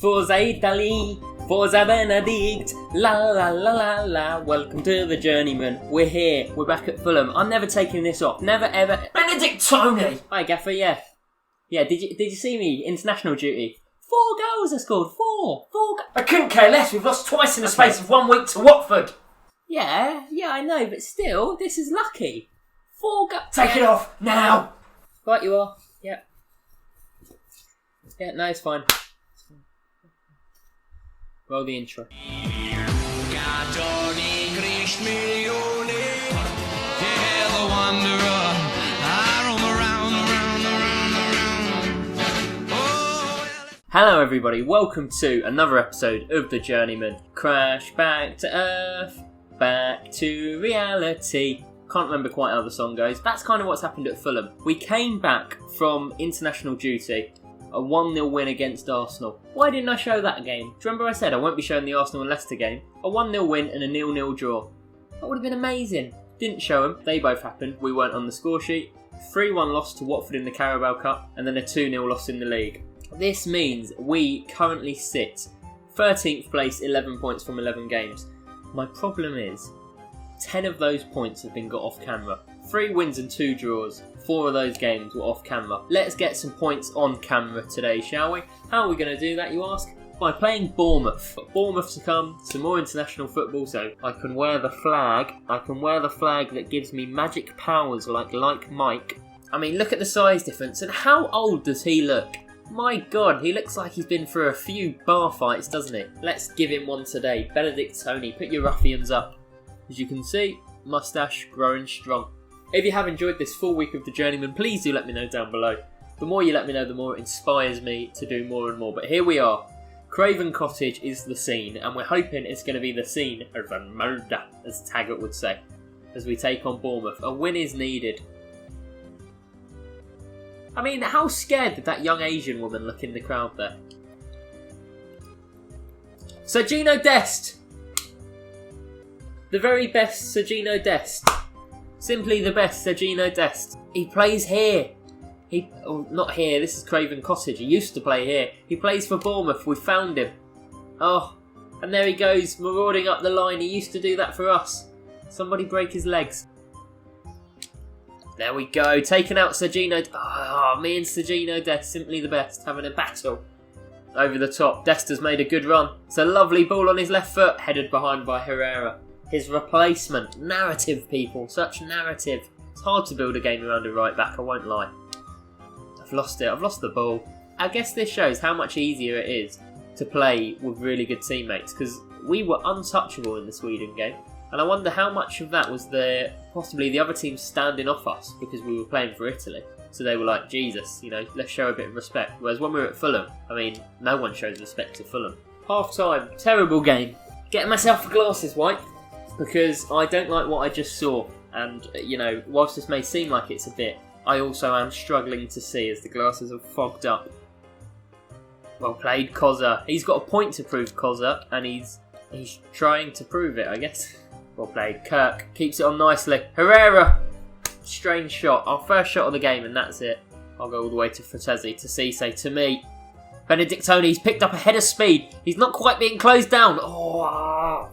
Forza Italy, Forza Benedict, la la la la la. Welcome to the Journeyman. We're here, we're back at Fulham. I'm never taking this off, never ever. Benedict Toni! Hi Gaffer, yeah. Yeah, did you see me? International duty. 4 goals I scored, 4 I couldn't care less, we've lost twice in the space of 1 week to Watford. Yeah, I know, but still, this is lucky. 4 goals. Take it off, now! Right you are, yeah. Yeah, no, it's fine. Roll the intro. Hello everybody, welcome to another episode of The Journeyman. Crash back to earth, back to reality. Can't remember quite how the song goes. That's kind of what's happened at Fulham. We came back from international duty, a 1-0 win against Arsenal. Why didn't I show that game? Do you remember I said I won't be showing the Arsenal and Leicester game? A 1-0 win and a 0-0 draw. That would have been amazing. Didn't show them. They both happened. We weren't on the score sheet. 3-1 loss to Watford in the Carabao Cup and then a 2-0 loss in the league. This means we currently sit 13th place, 11 points from 11 games. My problem is 10 of those points have been got off camera. 3 wins and 2 draws. 4 of those games were off camera. Let's get some points on camera today, shall we? How are we going to do that, you ask? By playing Bournemouth. Bournemouth to come, some more international football, so I can wear the flag. I can wear the flag that gives me magic powers like Mike. I mean, look at the size difference, and how old does he look? My God, he looks like he's been through a few bar fights, doesn't he? Let's give him one today. Benedict Toni, put your ruffians up. As you can see, moustache growing strong. If you have enjoyed this full week of The Journeyman, please do let me know down below. The more you let me know, the more it inspires me to do more and more. But here we are. Craven Cottage is the scene, and we're hoping it's going to be the scene of a murder, as Taggart would say, as we take on Bournemouth. A win is needed. I mean, how scared did that young Asian woman look in the crowd there? Sergino Dest! The very best Sergino Dest. Simply the best Sergino Dest. He plays here. Not here, this is Craven Cottage. He used to play here. He plays for Bournemouth. We found him. Oh, and there he goes, marauding up the line. He used to do that for us. Somebody break his legs. There we go, taking out Sergino. Oh, me and Sergino Dest, simply the best, having a battle. Over the top, Dest has made a good run. It's a lovely ball on his left foot, headed behind by Herrera. His replacement. Narrative, people, such narrative. It's hard to build a game around a right back, I won't lie. I've lost it, I've lost the ball. I guess this shows how much easier it is to play with really good teammates, because we were untouchable in the Sweden game. And I wonder how much of that was possibly the other team standing off us because we were playing for Italy. So they were like, Jesus, let's show a bit of respect. Whereas when we were at Fulham, I mean, no one shows respect to Fulham. Half time, terrible game. Getting myself glasses, White, because I don't like what I just saw. And, whilst this may seem like it's a bit, I also am struggling to see as the glasses are fogged up. Well played, Koza. He's got a point to prove, Koza, and he's trying to prove it, I guess. Well played. Kirk keeps it on nicely. Herrera! Strange shot. Our first shot of the game and that's it. I'll go all the way to Fratesi, to Cisse, to me. Benedict Toni, he's picked up a head of speed. He's not quite being closed down. Oh,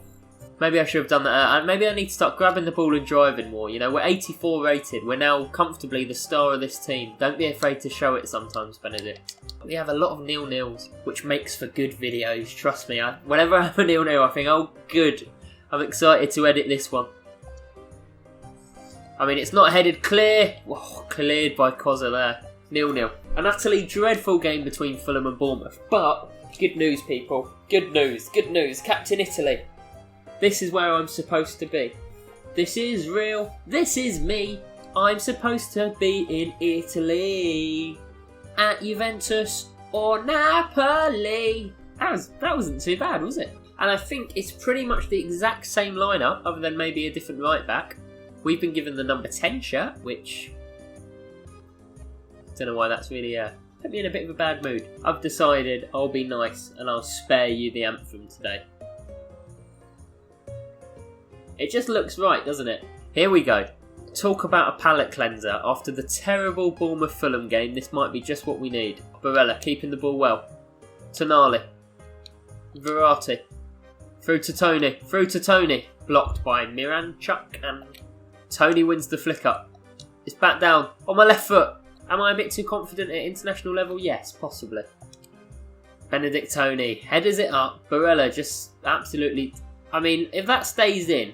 maybe I should have done that. Maybe I need to start grabbing the ball and driving more. We're 84 rated. We're now comfortably the star of this team. Don't be afraid to show it sometimes, Benedict. We have a lot of 0-0s, which makes for good videos. Trust me. Whenever I have a 0-0, I think, oh, good. I'm excited to edit this one. I mean, it's not headed clear. Whoa, cleared by Koza there. 0-0. An utterly dreadful game between Fulham and Bournemouth. But, good news, people. Good news. Good news. Captain Italy. This is where I'm supposed to be. This is real. This is me. I'm supposed to be in Italy. At Juventus or Napoli. That wasn't too bad, was it? And I think it's pretty much the exact same lineup, other than maybe a different right back. We've been given the number 10 shirt, which I don't know why that's really put me in a bit of a bad mood. I've decided I'll be nice and I'll spare you the anthem today. It just looks right, doesn't it? Here we go. Talk about a palate cleanser. After the terrible Bournemouth Fulham game, this might be just what we need. Barella keeping the ball well. Tonali. Verratti. Through to Toni. Through to Toni. Blocked by Miranchuk, and Toni wins the flick up. It's back down. On my left foot. Am I a bit too confident at international level? Yes, possibly. Benedict Toni headers it up. Barella just absolutely... I mean, if that stays in...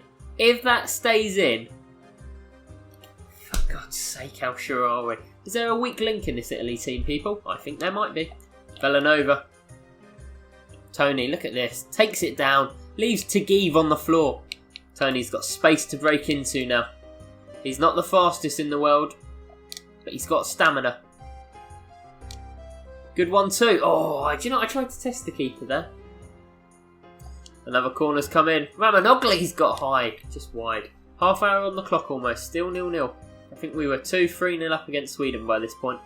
For God's sake, how sure are we? Is there a weak link in this Italy team, people? I think there might be. Villanova. Toni, look at this. Takes it down. Leaves Chievo on the floor. Toni's got space to break into now. He's not the fastest in the world, but he's got stamina. Good one too. Oh, do you know, I tried to test the keeper there. Another corner's come in. Ramanogli's got high, just wide. Half hour on the clock almost, still 0-0. I think we were 2-3-0 up against Sweden by this point.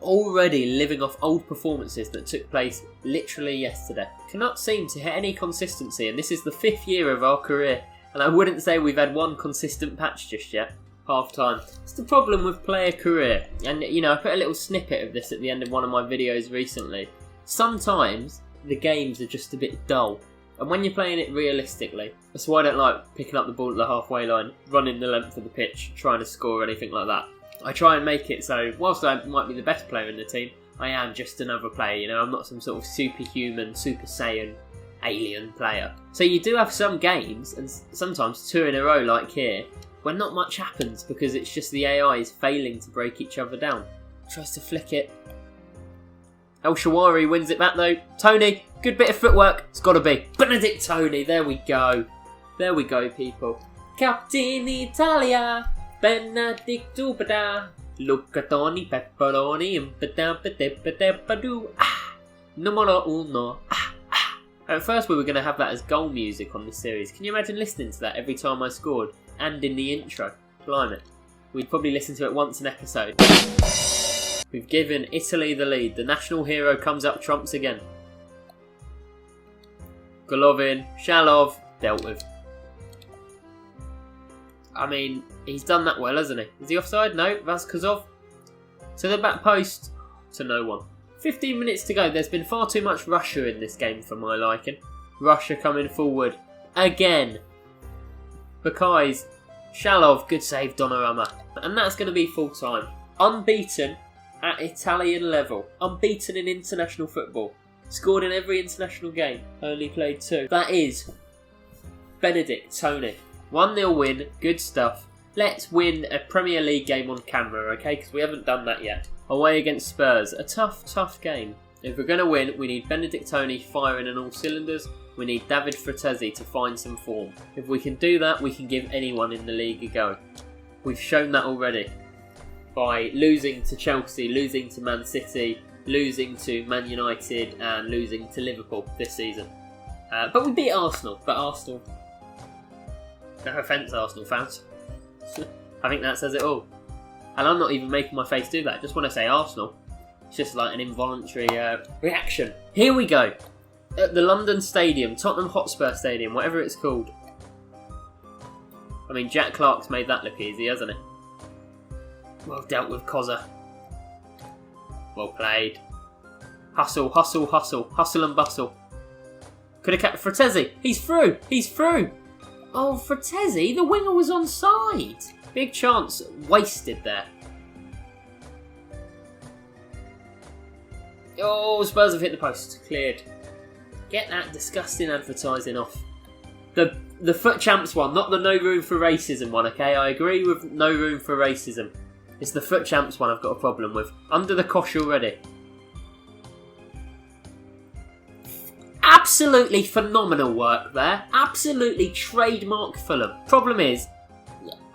Already living off old performances that took place literally yesterday. Cannot seem to hit any consistency, and this is the 5th year of our career. And I wouldn't say we've had one consistent patch just yet. Half time. It's the problem with player career. And you know, I put a little snippet of this at the end of one of my videos recently. Sometimes the games are just a bit dull. And when you're playing it realistically, that's why I don't like picking up the ball at the halfway line, running the length of the pitch, trying to score or anything like that. I try and make it so, whilst I might be the best player in the team, I am just another player, you know, I'm not some sort of superhuman, Super Saiyan, alien player. So you do have some games, and sometimes 2 in a row like here, where not much happens because it's just the AIs failing to break each other down. Tries to flick it. El Shawari wins it back though. Toni, good bit of footwork. It's got to be. Benedict Toni, there we go. There we go, people. Captain Italia, Benedict Toni, Luca Toni, Pepperoni, Numero Uno. At first we were going to have that as goal music on this series. Can you imagine listening to that every time I scored? And in the intro. Blimey. We'd probably listen to it once an episode. We've given Italy the lead. The national hero comes up trumps again. Golovin, Shalov, dealt with. I mean, he's done that well, hasn't he? Is he offside? No. Vazkazov. To the back post. To no one. 15 minutes to go. There's been far too much Russia in this game for my liking. Russia coming forward. Again. Bakai's. Shalov, good save, Donnarumma. And that's going to be full time. Unbeaten at Italian level. Unbeaten in international football. Scored in every international game. Only played 2. That is Benedict Toni. 1-0 win. Good stuff. Let's win a Premier League game on camera, okay? Because we haven't done that yet. Away against Spurs. A tough game. If we're going to win, we need Benedict Toni firing on all cylinders. We need David Fratesi to find some form. If we can do that, we can give anyone in the league a go. We've shown that already. By losing to Chelsea, losing to Man City, losing to Man United, and losing to Liverpool this season. But we beat Arsenal. But Arsenal... No offence, Arsenal fans. I think that says it all. And I'm not even making my face do that. Just when I say Arsenal, it's just like an involuntary reaction. Here we go. At the London Stadium, Tottenham Hotspur Stadium, whatever it's called. I mean, Jack Clark's made that look easy, hasn't it? Well dealt with, Koza. Well played. Hustle, hustle, hustle. Hustle and bustle. Could have kept Fratesi. He's through. He's through. Oh, Fratesi, the winger was onside. Big chance wasted there. Oh, Spurs have hit the post. Cleared. Get that disgusting advertising off. The foot champs one, not the no room for racism one, okay? I agree with no room for racism. It's the foot champs one I've got a problem with. Under the cosh already. Absolutely phenomenal work there. Absolutely trademark Fulham. Problem is,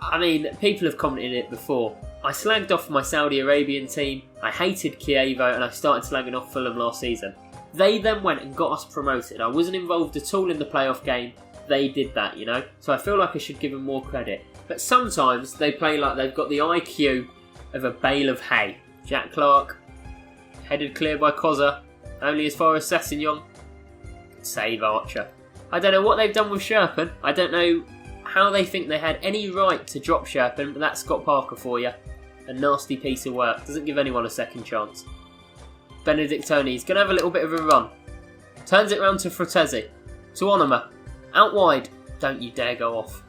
I mean, people have commented it before. I slagged off my Saudi Arabian team, I hated Chievo, and I started slagging off Fulham last season. They then went and got us promoted. I wasn't involved at all in the playoff game. They did that, you know? So I feel like I should give them more credit. But sometimes they play like they've got the IQ of a bale of hay. Jack Clark, headed clear by Koza, only as far as Sessignon. Save Archer. I don't know what they've done with Sherpen. I don't know how they think they had any right to drop Sherpen, but that's Scott Parker for you. A nasty piece of work. Doesn't give anyone a second chance. Benedict Toni is going to have a little bit of a run. Turns it round to Fratesi. To Onoma. Out wide. Don't you dare go off.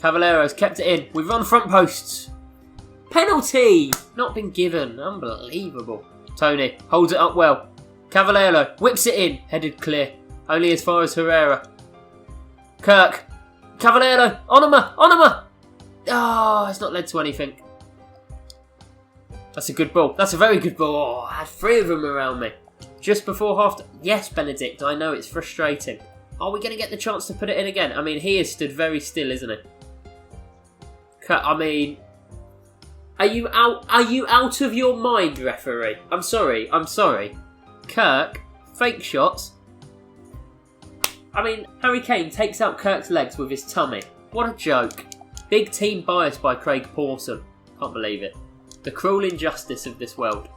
Cavallero's kept it in. We've run front posts. Penalty! Not been given. Unbelievable. Toni holds it up well. Cavallero whips it in. Headed clear. Only as far as Herrera. Kirk. Cavallero. Onoma. Onoma! Oh, it's not led to anything. That's a good ball. That's a very good ball. Oh, I had 3 of them around me. Just before half... Yes, Benedict, I know it's frustrating. Are we going to get the chance to put it in again? I mean, he has stood very still, isn't he? I mean... Are you out of your mind, referee? I'm sorry. Kirk, fake shots. I mean, Harry Kane takes out Kirk's legs with his tummy. What a joke. Big team bias by Craig Pawson. Can't believe it. The cruel injustice of this world.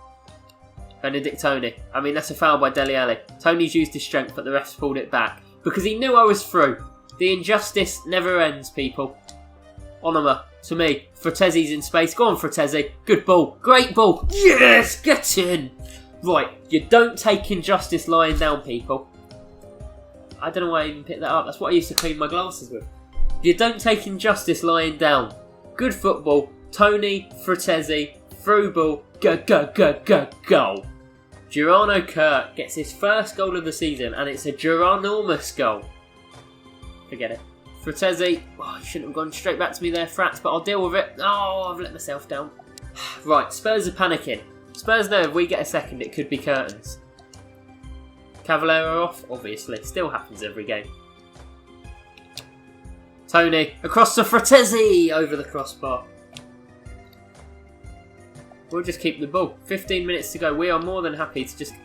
Benedict Toni. I mean, that's a foul by Dele Alli. Tony's used his strength, but the refs pulled it back. Because he knew I was through. The injustice never ends, people. Onoma. To me. Fratesi's in space. Go on, Fratesi. Good ball. Great ball. Yes! Get in! Right. You don't take injustice lying down, people. I don't know why I even picked that up. That's what I used to clean my glasses with. You don't take injustice lying down. Good football. Toni, Fratesi, through ball. Go, go, go, go, go. Girano Kirk gets his first goal of the season, and it's a Giranormous goal. Forget it. Fratesi. Oh, you shouldn't have gone straight back to me there, Frats, but I'll deal with it. Oh, I've let myself down. Right, Spurs are panicking. Spurs know if we get a second, it could be curtains. Cavallero off, obviously. Still happens every game. Toni, across to Fratesi, over the crossbar. We'll just keep the ball. 15 minutes to go. We are more than happy to just...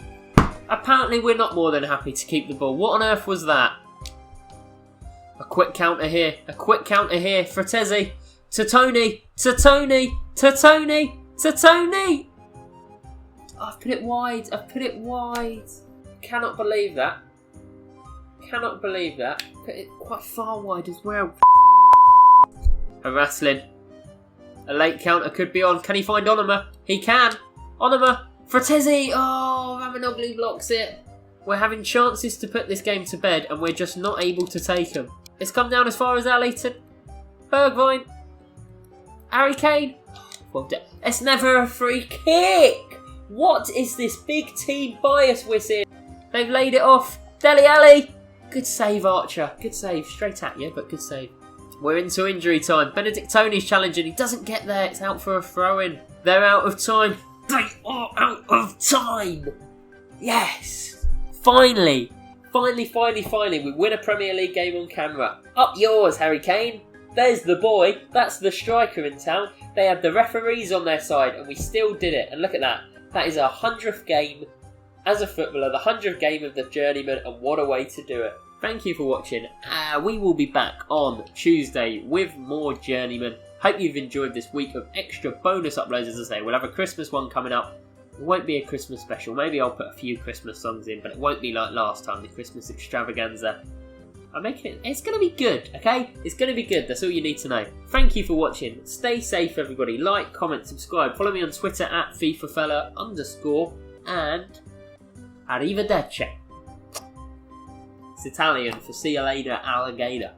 Apparently we're not more than happy to keep the ball. What on earth was that? A quick counter here. A quick counter here. Fratesi. To Toni. To Toni. To Toni. To Toni. Oh, I've put it wide. I've put it wide. Cannot believe that. Cannot believe that. Put it quite far wide as well. A wrestling. A late counter could be on. Can he find Onoma? He can. Onoma. Fratesi. Oh, Ramanoglu blocks it. We're having chances to put this game to bed and we're just not able to take them. It's come down as far as Ali to Bergwijn. Harry Kane. Well, it's never a free kick. What is this big team bias we're seeing? They've laid it off. Dele Alli. Good save, Archer. Good save. Straight at you, but good save. We're into injury time. Benedict Toni's challenging. He doesn't get there. It's out for a throw-in. They're out of time. They are out of time. Yes. Finally. Finally. We win a Premier League game on camera. Up yours, Harry Kane. There's the boy. That's the striker in town. They had the referees on their side and we still did it. And look at that. That is our 100th game as a footballer. The 100th game of the Journeyman. And what a way to do it. Thank you for watching. We will be back on Tuesday with more Journeyman. Hope you've enjoyed this week of extra bonus uploads. As I say, we'll have a Christmas one coming up. It won't be a Christmas special. Maybe I'll put a few Christmas songs in, but it won't be like last time, the Christmas extravaganza. I'm making it. It's going to be good, okay? It's going to be good. That's all you need to know. Thank you for watching. Stay safe, everybody. Like, comment, subscribe. Follow me on Twitter at FifaFella _ and arrivederci. It's Italian for see you later, alligator.